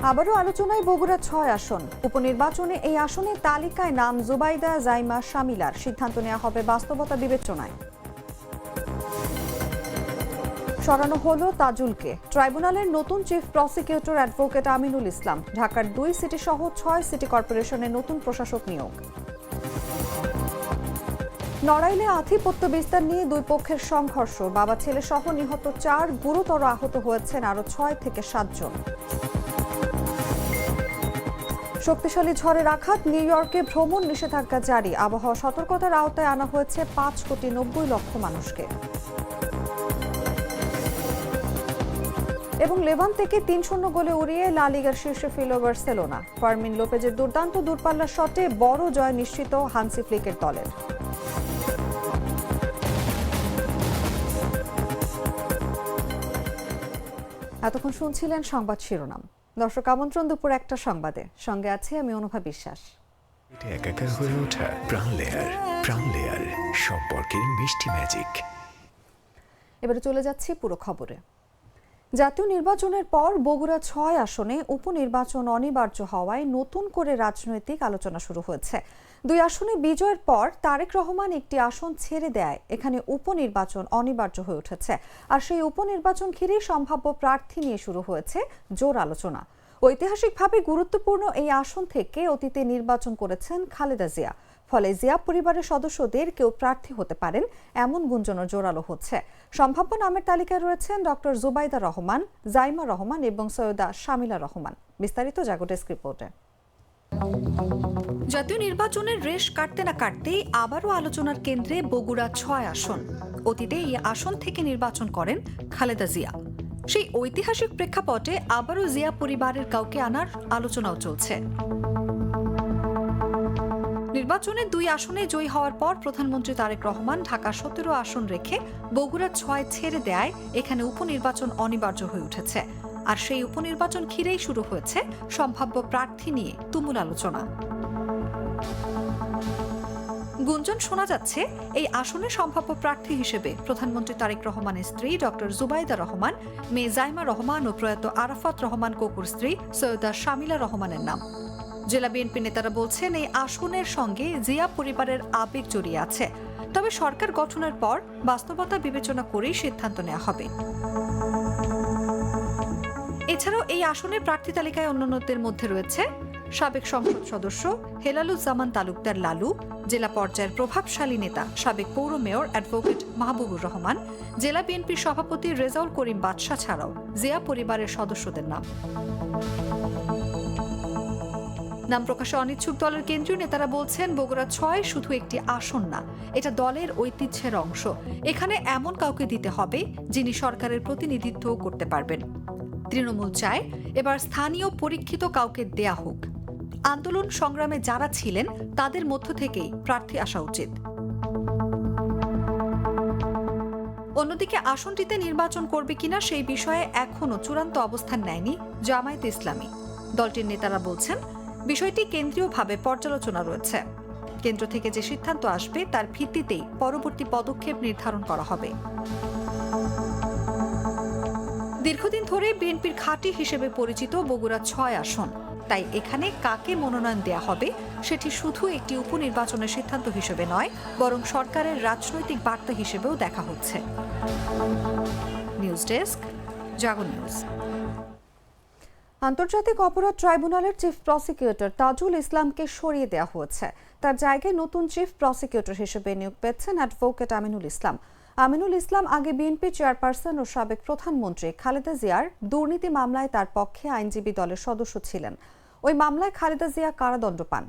আবারও আলোচনায় বগুড়া ৬ আসন। উপনির্বাচনে এই আসনের তালিকায় নাম জুবাইদা জাইমা শামিলার। সিদ্ধান্ত নেওয়া হবে বাস্তবতা বিবেচনায়। সরানো হলো তাজুলকে। ট্রাইব্যুনালের নতুন chief prosecutor advocate Aminul Islam. ঢাকার ২ সিটি সহ ৬ সিটি কর্পোরেশনের নতুন প্রশাসক নিয়োগ। নড়াইলে আধিপত্য বিস্তার নিয়ে দুই পক্ষের সংঘর্ষ। বাবা ছেলে সহ নিহত ৪, গুরুতর আহত হয়েছেন আরও ৬ থেকে ৭ জন। শক্তিশালী ঝড়ের আঘাত, নিউ ইয়র্কে ভ্রমণ নিষেধাজ্ঞা জারি। আবহাওয়া সতর্কতার আওতায় আনা হয়েছে ৫,৯০,০০,০০০ মানুষকে। এবং লেভান থেকে ৩-০ গোলে উড়িয়ে লা লিগার শীর্ষে ফিরল বার্সেলোনা। ফার্মিন লোপেজের দুর্দান্ত দূরপাল্লার শটে বড় জয় নিশ্চিত হান্সি ফ্লিকের দলের। এতক্ষণ শুনছিলেন সংবাদ শিরোনাম। দর্শক, আমন্ত্রণ দুপুর ১টা সংবাদে। সঙ্গে আছে আমি অনুভা বিশ্বাস। একাকার হয়ে ওঠা প্রাণ লেয়ার সম্পর্কের মিষ্টি ম্যাজিক। এবারে চলে যাচ্ছি পুরো খবরে। জাতীয় নির্বাচনের পর বগুড়া ৬ আসনে উপনির্বাচন অনিবার্য হওয়ায় নতুন করে রাজনৈতিক আলোচনা শুরু হয়েছে। ২ আসনে বিজয়ের পর তারেক রহমান একটি আসন ছেড়ে দেয় এখানে উপনির্বাচন অনিবার্য হয়ে উঠেছে। আর সেই উপনির্বাচন ঘিরেই সম্ভাব্য প্রার্থী নিয়ে শুরু হয়েছে জোর আলোচনা। ঐতিহাসিকভাবে গুরুত্বপূর্ণ এই আসন থেকে অতীতে নির্বাচন করেছেন খালেদা জিয়া। ফলে জিয়া পরিবারের সদস্যদের কেউ প্রার্থী হতে পারেন এমন গুঞ্জনও জোরালো হচ্ছে। সম্ভাব্য নামের তালিকায় রয়েছেন ডক্টর জুবাইদা রহমান, জাইমা রহমান এবং সৈয়দা শামিলা রহমান। বিস্তারিত জাগো ডেস্ক রিপোর্টে। জাতীয় নির্বাচনের রেশ কাটতে না কাটতেই আবারও আলোচনার কেন্দ্রে বগুড়া ৬ আসন। অতীতে এই আসন থেকে নির্বাচন করেন খালেদা জিয়া। সেই ঐতিহাসিক প্রেক্ষাপটে আবারও জিয়া পরিবারের কাউকে আনার আলোচনাও চলছে। নির্বাচনে ২ আসনে জয়ী হওয়ার পর প্রধানমন্ত্রী তারেক রহমান ঢাকা ১৭ আসন রেখে বগুড়া ৬ ছেড়ে দেয় এখানে উপনির্বাচন অনিবার্য হয়ে উঠেছে। আর সেই উপনির্বাচন ঘিরেই শুরু হয়েছে সম্ভাব্য প্রার্থী নিয়ে তুমুল আলোচনা। গুঞ্জন শোনা যাচ্ছে এই আসনে সম্ভাব্য প্রার্থী হিসেবে প্রধানমন্ত্রী তারেক রহমানের স্ত্রী ডক্টর জুবাইদা রহমান, মেয়ে জাইমা রহমান ও প্রয়াত আরাফাত রহমান কোকুর স্ত্রী সৈয়দা শামিলা রহমানের নাম। জেলা বিএনপি নেতারা বলছেন এই আসনের সঙ্গে জিয়া পরিবারের আবেগ জড়িয়ে আছে। তবে সরকার গঠনের পর বাস্তবতা বিবেচনা করেই সিদ্ধান্ত নেওয়া হবে। এছাড়াও এই আসনের প্রার্থী তালিকায় অন্যান্যদের মধ্যে রয়েছে সাবেক সংসদ সদস্য হেলালুজ্জামান তালুকদার লালু, জেলা পর্যায়ের প্রভাবশালী নেতা সাবেক পৌর মেয়র অ্যাডভোকেট মাহবুবুর রহমান, জেলা বিএনপির সভাপতি রেজাউল করিম বাদশা ছাড়াও জিয়া পরিবারের সদস্যদের নাম প্রকাশে অনিচ্ছুক দলের কেন্দ্রীয় নেতারা বলছেন বগুড়া ৬ শুধু একটি আসন না, এটা দলের ঐতিহ্যের অংশ। এখানে এমন কাউকে দিতে হবে যিনি সরকারের প্রতিনিধিত্ব করতে পারবেন। তৃণমূল চায় এবার স্থানীয় পরীক্ষিত কাউকে দেয়া হোক। আন্দোলন সংগ্রামে যারা ছিলেন তাদের মধ্য থেকেই প্রার্থী আসা উচিত। অন্যদিকে আসনটিতে নির্বাচন করবে কিনা সেই বিষয়ে এখনো চূড়ান্ত অবস্থান নেয়নি জামায়াতে ইসলামী। দলটির নেতারা বলছেন বিষয়টি কেন্দ্রীয়ভাবে পর্যালোচনা রয়েছে। কেন্দ্র থেকে যে সিদ্ধান্ত আসবে তার ভিত্তিতেই পরবর্তী পদক্ষেপ নির্ধারণ করা হবে। দীর্ঘদিন ধরে বিএনপির ঘাঁটি হিসেবে পরিচিত বগুড়া ৬ আসন। তাই এখানে কাকে মনোনয়ন দেয়া হবে সেটি শুধু একটি উপনির্বাচনের সিদ্ধান্ত হিসেবে নয়, বরং সরকারের রাজনৈতিক বার্তা হিসেবেও দেখা হচ্ছে। নিউজ ডেস্ক, জাগো নিউজ। আন্তর্জাতিক অপরাধ ট্রাইব্যুনালের চিফ প্রসিকিউটর তাজুল ইসলামকে সরিয়ে দেওয়া হয়েছে। তার জায়গায় নতুন চিফ প্রসিকিউটর হিসেবে নিয়োগ পেয়েছেন অ্যাডভোকেট আমিনুল ইসলাম। আমিনুল ইসলাম আগে বিএনপি চেয়ারপারসন ও সাবেক প্রধানমন্ত্রী খালেদা জিয়ার দুর্নীতি মামলায় তার পক্ষে আইনজীবী দলের সদস্য ছিলেন। ওই মামলায় খালেদা জিয়া কারাদণ্ড পান।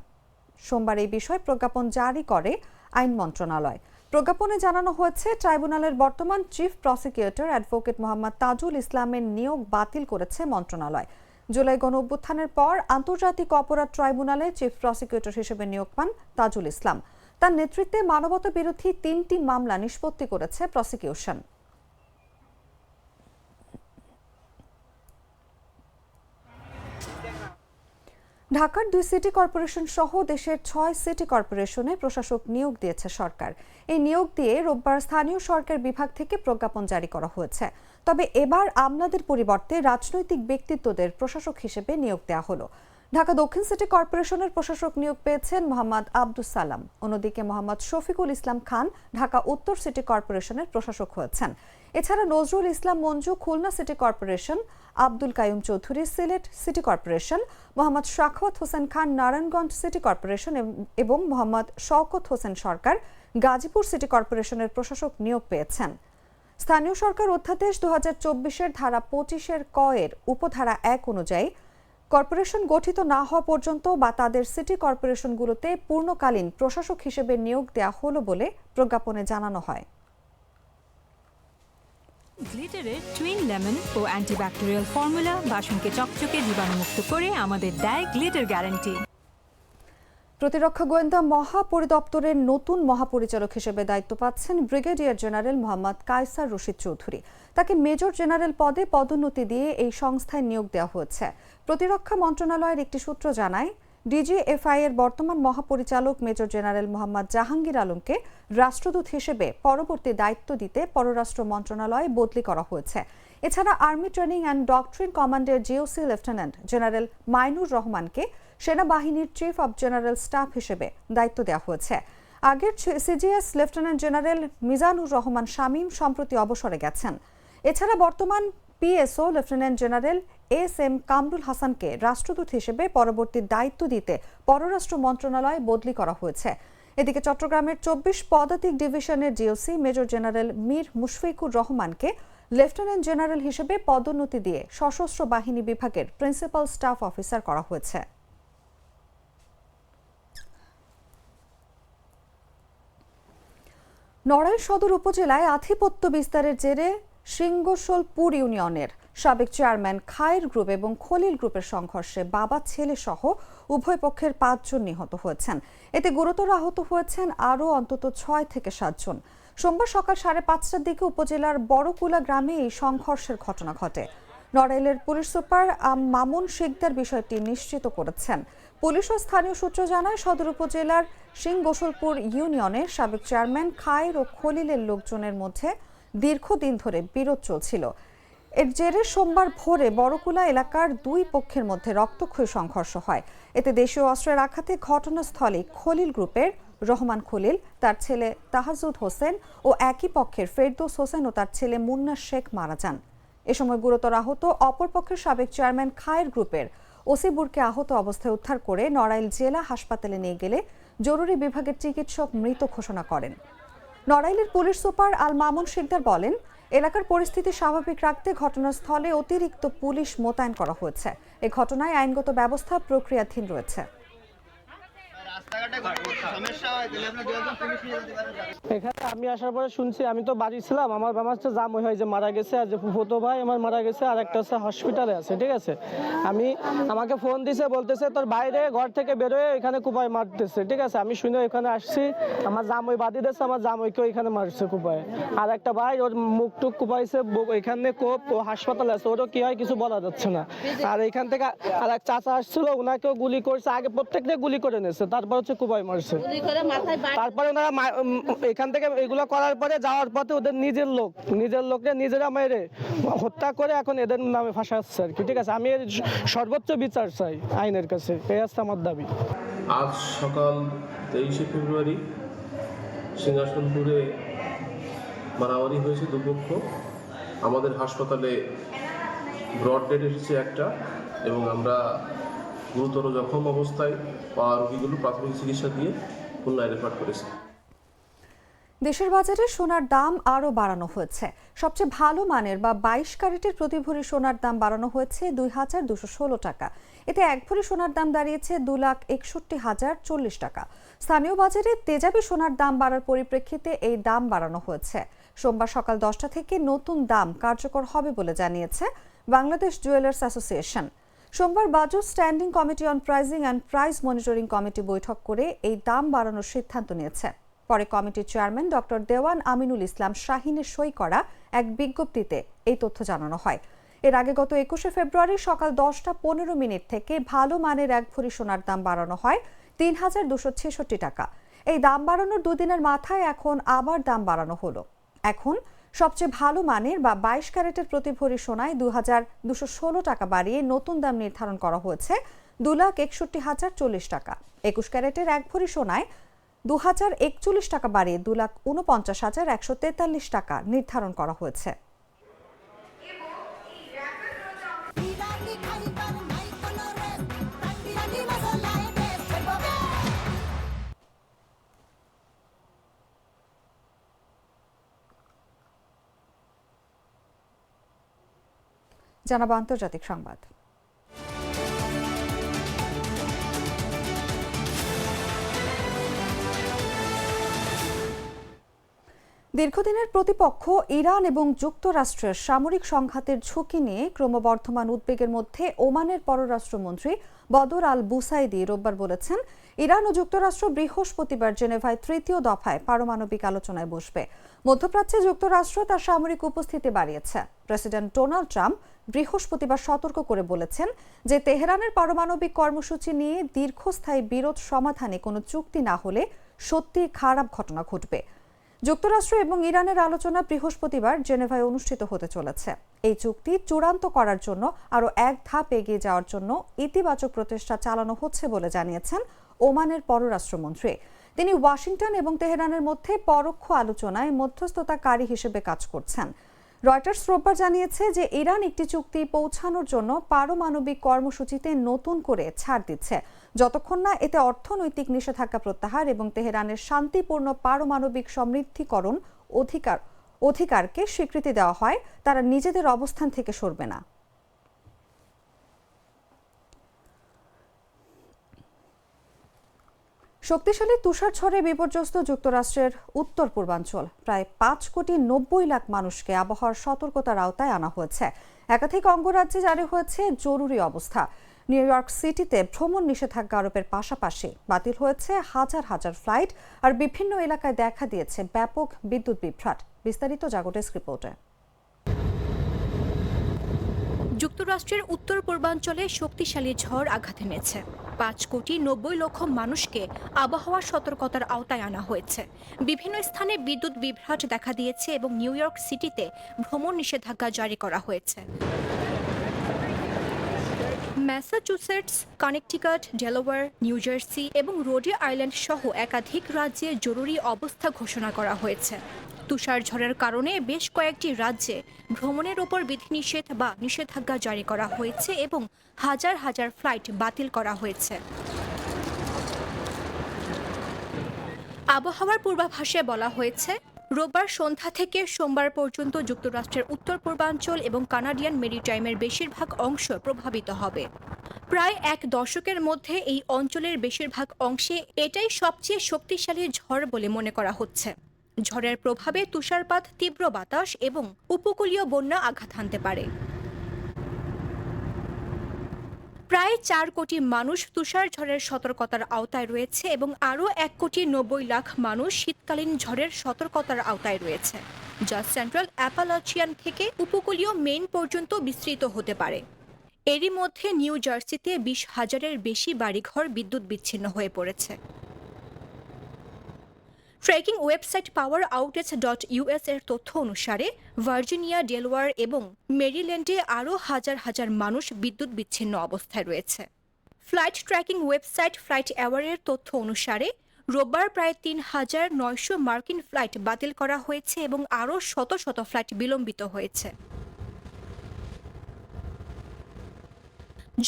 সোমবার এই বিষয়ে প্রজ্ঞাপন জারি করে আইন মন্ত্রণালয়। প্রজ্ঞাপনে জানানো হয়েছে ট্রাইব্যুনালের বর্তমান chief prosecutor advocate Mohammad Tajul ইসলামের নিয়োগ বাতিল করেছে মন্ত্রণালয়। জুলাই গণঅভ্যুত্থানের পর আন্তর্জাতিক অপরাধ ট্রাইব্যুনালে চিফ প্রসিকিউটর হিসেবে নিয়োগ পান তাজুল ইসলাম। তার নেতৃত্বে মানবতা বিরোধী ৩টি মামলা নিষ্পত্তি করেছে প্রসিকিউশন। ঢাকার 2 সিটি কর্পোরেশন সহ দেশের 6 সিটি কর্পোরেশনে প্রশাসক নিয়োগ দিয়েছে সরকার। এই নিয়োগ দিয়ে রোববার স্থানীয় সরকার বিভাগ থেকে প্রজ্ঞাপন জারি করা হয়েছে। তবে এবার আমলাদের পরিবর্তে রাজনৈতিক ব্যক্তিত্বদের প্রশাসক হিসেবে নিয়োগ দেওয়া হলো। ঢাকা দক্ষিণ সিটি কর্পোরেশনের প্রশাসক নিয়োগ পেয়েছেন মোহাম্মদ আব্দুস সালাম। অন্যদিকে মোহাম্মদ শফিকুল ইসলাম খান ঢাকা উত্তর সিটি কর্পোরেশনের প্রশাসক হয়েছেন। এছাড়া Nazrul Islam Manju Khulna city corporation, Abdul Kaiyum Chowdhury Sylhet city corporation, Mohammad Shakhawat Hossain Khan Narayanganj city corporation এবং মোহাম্মদ শওকত হোসেন সরকার গাজীপুর সিটি কর্পোরেশনের প্রশাসক নিয়োগ পেয়েছেন। স্থানীয় সরকার অধ্যাদেশ 2024-এর ধারা 25-এর ক এর উপধারা 1 অনুযায়ী কর্পোরেশন গঠিত না হওয়া পর্যন্ত বা তাদের সিটি কর্পোরেশনগুলোতে পূর্ণকালীন প্রশাসক হিসেবে নিয়োগ দেওয়া হলো বলে প্রজ্ঞাপনে জানানো হয়। গ্লিটারের টুইন লেমন ও অ্যান্টিব্যাকটেরিয়াল ফর্মুলা বাসনকে চকচকে জীবাণুমুক্ত করে আমাদের দেয় গ্লিটার গ্যারান্টি। প্রতিরক্ষা গোয়েন্দা মহাপরিদপ্তরের নতুন মহাপরিচালক হিসেবে দায়িত্ব পাচ্ছেন ব্রিগেডিয়ার জেনারেল মোহাম্মদ কায়সার রশিদ চৌধুরী। তাকে মেজর জেনারেল পদে পদোন্নতি দিয়ে এই সংস্থায় নিয়োগ দেওয়া হয়েছে। প্রতিরক্ষা মন্ত্রণালয়ের একটি সূত্র জানায়, ডিজিএফআই এর বর্তমান মহাপরিচালক মেজর জেনারেল মোহাম্মদ জাহাঙ্গীর আলমকে রাষ্ট্রদূত হিসেবে পরবর্তী দায়িত্ব দিতে পররাষ্ট্র মন্ত্রণালয়ে বদলি করা হয়েছে। এছাড়া আর্মি ট্রেনিং অ্যান্ড ডক্ট্রিন কমান্ডের জিওসি লেফটেন্যান্ট জেনারেল মাইনুর রহমানকে সেনাবাহিনীর চিফ অব জেনারেল স্টাফ হিসেবে দায়িত্ব দেওয়া হয়েছে। আগের CGS lieutenant general Mizanur Rahman Shamim সম্প্রতি অবসরে গেছেন। এছাড়া বর্তমান PSO lieutenant general SM. Kamrul হাসানকে রাষ্ট্রদূত হিসেবে পরবর্তী দায়িত্ব দিতে পররাষ্ট্র মন্ত্রণালয়ে বদলি করা হয়েছে। এদিকে চট্টগ্রামের 24 পদাতিক ডিভিশনের GOC major general Mir Mushfiqur রহমানকে লেফটেন্যান্ট জেনারেল হিসেবে পদোন্নতি দিয়ে সশস্ত্র বাহিনী বিভাগের প্রিন্সিপাল স্টাফ অফিসার করা হয়েছে। নড়াইল সদর উপজেলায় আধিপত্য বিস্তারের জেরে সিংগোসলপুর ইউনিয়নের সাবেক চেয়ারম্যান খায়ের গ্রুপ এবং খলিল গ্রুপের সংঘর্ষে বাবা ছেলে সহ উভয় পক্ষের 5 জন নিহত হয়েছেন। এতে গুরুতর আহত হয়েছেন আরও অন্তত 6 থেকে 7 জন। সোমবার সকাল 5:30টার দিকে উপজেলার বড়কুলা গ্রামে এই সংঘর্ষের ঘটনা ঘটে। নড়াইলের পুলিশ সুপার মামুন শিকদার বিষয়টি নিশ্চিত করেছেন। পুলিশ ও স্থানীয় সূত্র জানায়, সদর উপজেলার সিংগোসলপুর ইউনিয়নের সাবেক চেয়ারম্যান খায়ের ও খলিলের লোকজনের মধ্যে দীর্ঘদিন ধরে বিরোধ চলছিল। এর জেরে সোমবার ভোরে বড়কুলা এলাকার 2 পক্ষের মধ্যে রক্তক্ষয়ী সংঘর্ষ হয়। এতে দেশীয় অস্ত্রের আঘাতে ঘটনাস্থলে খলিল গ্রুপের রহমান খলিল, তার ছেলে তাহাজুদ হোসেন ও একই পক্ষের ফেরদৌস হোসেন ও তার ছেলে মুন্না শেখ মারা যান। এ সময় গুরুতর আহত অপর পক্ষের সাবেক চেয়ারম্যান খায়ের গ্রুপের ওসিবুরকে আহত অবস্থায় উদ্ধার করে নড়াইল জেলা হাসপাতালে নিয়ে গেলে জরুরি বিভাগের চিকিৎসক মৃত ঘোষণা করেন। নড়াইলের পুলিশ সুপার আল মামুন শিকদার বলেন, এলাকার পরিস্থিতি স্বাভাবিক রাখতে ঘটনাস্থলে অতিরিক্ত পুলিশ মোতায়েন করা হয়েছে। এ ঘটনায় আইনগত ব্যবস্থা প্রক্রিয়াধীন রয়েছে। এখানে আমি আসার পরে শুনছি, আমি তো বাড়ি ছিলাম, আমার বাবা হচ্ছে জাম হয়ে যে মারা গেছে, আর যে ফুফতো ভাই আমার মারা গেছে, আর একটা হচ্ছে হসপিটালে আছে। ঠিক আছে, আমাকে ফোন দিছে, বলতেছে তোর বাইরে ঘর থেকে বেরোয় এখানে কুপায় মারতেছে। ঠিক আছে, আমি শুনে ওইখানে আসছি, আমার জামই বাদি দিয়েছে, আমার জামইকে ওইখানে মারছে কুপায়। আর একটা ভাই ওর মুখ টুক কুপাইছে, এখানে কোপ, ও হাসপাতালে আছে, ওরও কি হয় কিছু বলা যাচ্ছে না। আর এখান থেকে আর এক চাচা আসছিল, ওনাকেও গুলি করছে, আগে প্রত্যেকটা গুলি করে নিয়েছে, তারপর হচ্ছে কুপায় মারছে। তারপরে ওনারা এখান থেকে এগুলো করার পরে যাওয়ার পথে ওদের নিজের লোককে নিজেরা মেরে হত্যা করে এখন এদের নামে ফাঁসাচ্ছে আর কি। ঠিক আছে, আমি এর সর্বোচ্চ বিচার চাই আইনের কাছে, এই হচ্ছে আমার দাবি। আজ সকাল 23শে ফেব্রুয়ারি সিংহাসনপুরে মারামারি হয়েছে দুপক্ষ। আমাদের হাসপাতালে ব্রড ডেড এসেছে একটা, এবং আমরা গুরুতর জখম অবস্থায় পাওয়া রোগীগুলো প্রাথমিক চিকিৎসা দিয়ে খুলনায় রেফার করেছি। দেশের বাজারে সোনার দাম আরও বাড়ানো হয়েছে। সবচেয়ে ভালো মানের বা 22 ক্যারেটের প্রতি ভরি সোনার দাম বাড়ানো হয়েছে 2,216 টাকা। এতে 1 ভরি সোনার দাম দাঁড়িয়েছে 2,61,040 টাকা। স্থানীয় বাজারে তেজাবি সোনার দাম বাড়ার পরিপ্রেক্ষিতে এই দাম বাড়ানো হয়েছে। সোমবার সকাল 10টা থেকে নতুন দাম কার্যকর হবে বলে জানিয়েছে বাংলাদেশ জুয়েলার্স অ্যাসোসিয়েশন। সোমবার budget standing committee on pricing and price monitoring committee বৈঠক করে এই দাম বাড়ানোর সিদ্ধান্ত নিয়েছে। পরে কমিটির চেয়ারম্যান ডক্টর দেওয়ান আমিনুল ইসলাম শাহিনের সই করা এক বিজ্ঞপ্তিতে এই তথ্য জানানো হয়। এর আগে গত 21শে ফেব্রুয়ারি সকাল 10:15 থেকে ভালো মানের 1 ভরি সোনার দাম বাড়ানো হয় 3,266 টাকা। এই দাম বাড়ানোর দুদিনের মাথায় এখন আবার দাম বাড়ানো হলো। এখন সবচেয়ে ভালো মানের বা 22 ক্যারেটের প্রতি ভরি সোনায় 2,216 টাকা বাড়িয়ে নতুন দাম নির্ধারণ করা হয়েছে 2,61,040 টাকা। 21 ক্যারেটের 1 ভরি সোনায় 2,041 টাকা বাড়িয়ে 2,49,143 টাকা নির্ধারণ করা হয়েছে। জানাবো আন্তর্জাতিক সংবাদ। দীর্ঘদিনের প্রতিপক্ষ ইরান এবং যুক্তরাষ্ট্রের সামরিক সংঘাতের ঝুঁকি নিয়ে ক্রমবর্ধমান উদ্বেগের মধ্যে ওমানের পররাষ্ট্রমন্ত্রী বদর আল বুসাইদি রোববার বলেছেন, ইরান ও যুক্তরাষ্ট্র বৃহস্পতিবার জেনেভায় 3য় দফায় পারমাণবিক আলোচনায় বসবে। মধ্যপ্রাচ্যে যুক্তরাষ্ট্র তার সামরিক উপস্থিতি বাড়িয়েছে। প্রেসিডেন্ট ডোনাল্ড ট্রাম্প বৃহস্পতিবার সতর্ক করে বলেছেন যে তেহরানের পারমাণবিক কর্মসূচি নিয়ে দীর্ঘস্থায়ী বিরোধ সমাধানে কোনো চুক্তি না হলে সত্যি খারাপ ঘটনা ঘটবে। যুক্তরাষ্ট্র এবং ইরানের আলোচনা বৃহস্পতিবার জেনেভায় অনুষ্ঠিত হতে চলেছে। এই চুক্তি চূড়ান্ত করার জন্য আরও এক ধাপ এগিয়ে যাওয়ার জন্য ইতিবাচক প্রচেষ্টা চালানো হচ্ছে বলে জানিয়েছেন ওমানের পররাষ্ট্রমন্ত্রী। তিনি ওয়াশিংটন এবং তেহরানের মধ্যে পরোক্ষ আলোচনায় মধ্যস্থতাকারী হিসেবে কাজ করছেন। রয়টার্স রোববার জানিয়েছে যে ইরান একটি চুক্তি পৌঁছানোর জন্য পারমাণবিক কর্মসূচিতে নতুন করে ছাড় দিচ্ছে, যতক্ষণ না এতে অর্থনৈতিক নিষেধাজ্ঞা প্রত্যাহার এবং তেহরানের শান্তিপূর্ণ পারমাণবিক সমৃদ্ধিকরণ অধিকারকে স্বীকৃতি দেওয়া হয়, তারা নিজেদের অবস্থান থেকে সরবে না। শক্তিশালী তুষারঝড়ে বিপর্যস্ত যুক্তরাষ্ট্রের উত্তর পূর্বাঞ্চল। প্রায় 5,90,00,000 মানুষকে আবহাওয়ার সতর্কতার আওতায় আনা হয়েছে। একাধিক অঙ্গরাজ্যে জারি হয়েছে জরুরি অবস্থা। নিউ ইয়র্ক সিটিতে ভ্রমণ নিষেধাজ্ঞা আরোপের পাশাপাশি বাতিল হয়েছে হাজার হাজার ফ্লাইট, আর বিভিন্ন এলাকায় দেখা দিয়েছে ব্যাপক বিদ্যুৎ বিভ্রাট। বিস্তারিত জাগো ডেস্ক রিপোর্টে। যুক্তরাষ্ট্রের উত্তর পূর্বাঞ্চলে শক্তিশালী ঝড় আঘাত এনেছে। 5,90,00,000 মানুষকে আবহাওয়া সতর্কতার আওতায় আনা হয়েছে। বিভিন্ন স্থানে বিদ্যুৎ বিভ্রাট দেখা দিয়েছে এবং নিউ ইয়র্ক সিটিতে ভ্রমণ নিষেধাজ্ঞা জারি করা হয়েছে। Massachusetts, Connecticut, Delaware, new jersey এবং রোডে আইল্যান্ড সহ একাধিক রাজ্যে জরুরি অবস্থা ঘোষণা করা হয়েছে। তুষারঝড়ের কারণে বেশ কয়েকটি রাজ্যে ভ্রমণের ওপর বিধিনিষেধ বা নিষেধাজ্ঞা জারি করা হয়েছে এবং হাজার হাজার ফ্লাইট বাতিল করা হয়েছে। আবহাওয়ার পূর্বাভাসে বলা হয়েছে, রোববার সন্ধ্যা থেকে সোমবার পর্যন্ত যুক্তরাষ্ট্রের উত্তর পূর্বাঞ্চল এবং কানাডিয়ান মেরিটাইমের বেশিরভাগ অংশ প্রভাবিত হবে। প্রায় এক দশকের মধ্যে এই অঞ্চলের বেশিরভাগ অংশে এটাই সবচেয়ে শক্তিশালী ঝড় বলে মনে করা হচ্ছে। ঝড়ের প্রভাবে তুষারপাত, তীব্র বাতাস এবং উপকূলীয় বন্যা আঘাত হানতে পারে। প্রায় 4 কোটি মানুষ তুষারঝড়ের সতর্কতার আওতায় রয়েছে এবং আরও 1,90,00,000 মানুষ শীতকালীন ঝড়ের সতর্কতার আওতায় রয়েছে, যা সেন্ট্রাল অ্যাপালাচিয়ান থেকে উপকূলীয় মেইন পর্যন্ত বিস্তৃত হতে পারে। এরই মধ্যে নিউ জার্সিতে 20,000-এর বেশি বাড়িঘর বিদ্যুৎ বিচ্ছিন্ন হয়ে পড়েছে। ট্র্যাকিং ওয়েবসাইট poweroutage.us এর তথ্য অনুসারে ভার্জিনিয়া, ডেলাওয়্যার এবং মেরিল্যান্ডে আরও হাজার হাজার মানুষ বিদ্যুৎ বিচ্ছিন্ন অবস্থায় রয়েছে। ফ্লাইট ট্র্যাকিং ওয়েবসাইট ফ্লাইট অ্যাওয়ারের তথ্য অনুসারে রোববার প্রায় 3,900 মার্কিন ফ্লাইট বাতিল করা হয়েছে এবং আরও শত শত ফ্লাইট বিলম্বিত হয়েছে।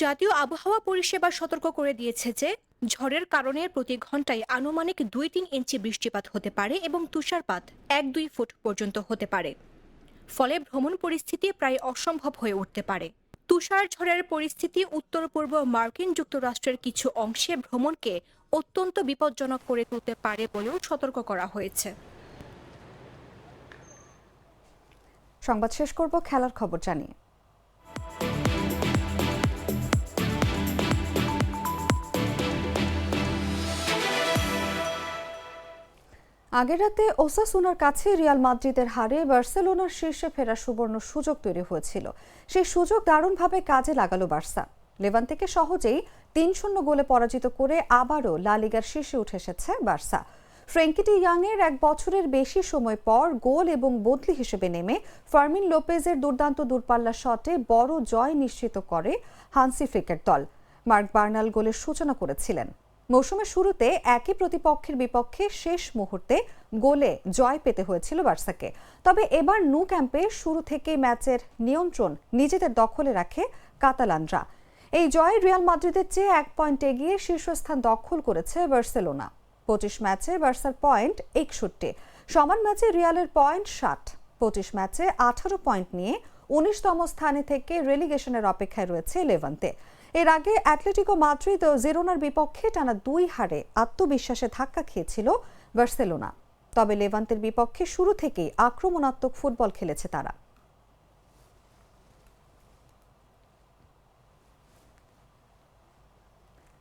জাতীয় আবহাওয়া পরিষেবা সতর্ক করে দিয়েছে যে ঝড়ের কারণে প্রতি ঘন্টায় আনুমানিক 2-3 ইঞ্চি বৃষ্টিপাত হতে পারে এবং তুষারপাত 1-2 ফুট পর্যন্ত হতে পারে। ফলে ভ্রমণ পরিস্থিতি প্রায় অসম্ভব হয়ে উঠতে পারে। তুষার ঝড়ের পরিস্থিতি উত্তর পূর্ব মার্কিন যুক্তরাষ্ট্রের কিছু অংশে ভ্রমণকে অত্যন্ত বিপজ্জনক করে তুলতে পারে বলেও সতর্ক করা হয়েছে। সংবাদ শেষ করব খেলার খবর জানিয়ে। আগের রাতে ওসাসুনার কাছে রিয়াল মাদ্রিদের হারে বার্সেলোনার শীর্ষে ফেরার সুবর্ণ সুযোগ তৈরি হয়েছিল। সেই সুযোগ দারুণভাবে কাজে লাগালো বার্সা। লেভান্তেকে সহজেই ৩-০ গোলে পরাজিত করে আবারও লা লিগার শীর্ষে উঠে এসেছে বার্সা। ফ্র্যাঙ্কি ডি ইয়াংয়ের ১ বছরের বেশি সময় পর গোল এবং বদলি হিসেবে নেমে ফার্মিন লোপেজের দুর্দান্ত দূরপাল্লা শটে বড় জয় নিশ্চিত করে হান্সি ফ্লিকের দল। মার্ক বার্নাল গোলের সূচনা করেছিলেন। মৌসুমের শুরুতে একই প্রতিপক্ষের বিপক্ষে শেষ মুহূর্তে গোলে জয় পেতে হয়েছিল বার্সাকে। তবে এবার নু ক্যাম্পে শুরু থেকেই ম্যাচের নিয়ন্ত্রণ নিজেদের দখলে রাখে কাতালানরা। এই জয়ে রিয়াল মাদ্রিদের চেয়ে 1 পয়েন্ট এগিয়ে শীর্ষস্থান দখল করেছে বার্সেলোনা। 25 ম্যাচে বার্সার পয়েন্ট 61, সমান ম্যাচে রিয়ালের পয়েন্ট 60। 25 ম্যাচে 18 পয়েন্ট নিয়ে 19তম স্থানে থেকে রেলিগেশনের অপেক্ষায় রয়েছে লেভান্তে। এর আগে অ্যাটলেটিকো মাদ্রিদ ও জিরোনার বিপক্ষে টানা 2 হারে আত্মবিশ্বাসে ধাক্কা খেয়েছিল বার্সেলোনা। তবে লেভান্তের বিপক্ষে শুরু থেকেই আক্রমণাত্মক ফুটবল খেলেছে তারা।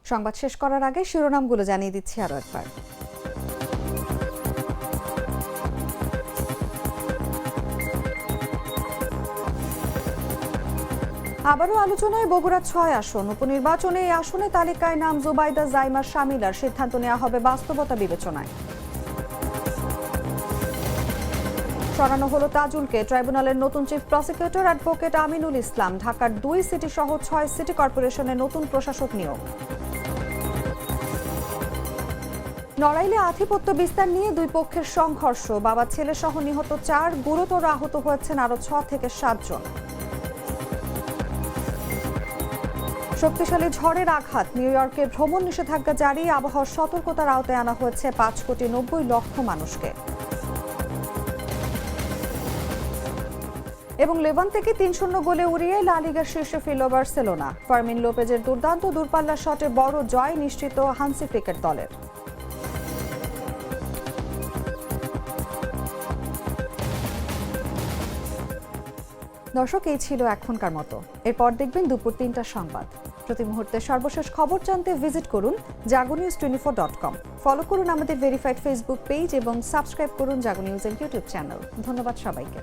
সংবাদ শেষ করার আগে শিরোনামগুলো জানিয়ে দিচ্ছি আরো একবার। আবারও আলোচনায় বগুড়া 6 আসন উপনির্বাচনে। এই আসনে তালিকায় নাম জুবাইদা জাইমা শামিলার। সিদ্ধান্ত নেওয়া হবে বাস্তবতা বিবেচনায়। সরানো হলো তাজুলকে। ট্রাইব্যুনালের নতুন chief prosecutor advocate Aminul Islam. ঢাকার 2 সিটি সহ 6 সিটি কর্পোরেশনের নতুন প্রশাসক নিয়োগ। নড়াইলে আধিপত্য বিস্তার নিয়ে 2 পক্ষের সংঘর্ষ। বাবা ছেলে সহ নিহত 4, গুরুতর আহত হয়েছেন আরো 6 থেকে 7 জন। শক্তিশালী ঝড়ের আঘাত। নিউ ইয়র্কে ভ্রমণ নিষেধাজ্ঞা জারি। আবহাওয়ার সতর্কতার আওতায় আনা হয়েছে 5,90,00,000 মানুষকে। এবং লেভান্তেকে 3-0 গোলে উড়িয়ে লা লিগার শীর্ষে ফিরল বার্সেলোনা। ফার্মিন লোপেজের দুর্দান্ত দূরপাল্লা শটে বড় জয় নিশ্চিত হান্সি ফ্লিকের দলের। দর্শক, এই ছিল এখনকার মতো। এরপর দেখবেন দুপুর 3টার সংবাদ। প্রতি মুহূর্তে সর্বশেষ খবর জানতে ভিজিট করুন jagonews24.com। ফলো করুন আমাদের ভেরিফাইড ফেসবুক পেজ এবং সাবস্ক্রাইব করুন জাগো নিউজ এর ইউটিউব চ্যানেল। ধন্যবাদ সবাইকে।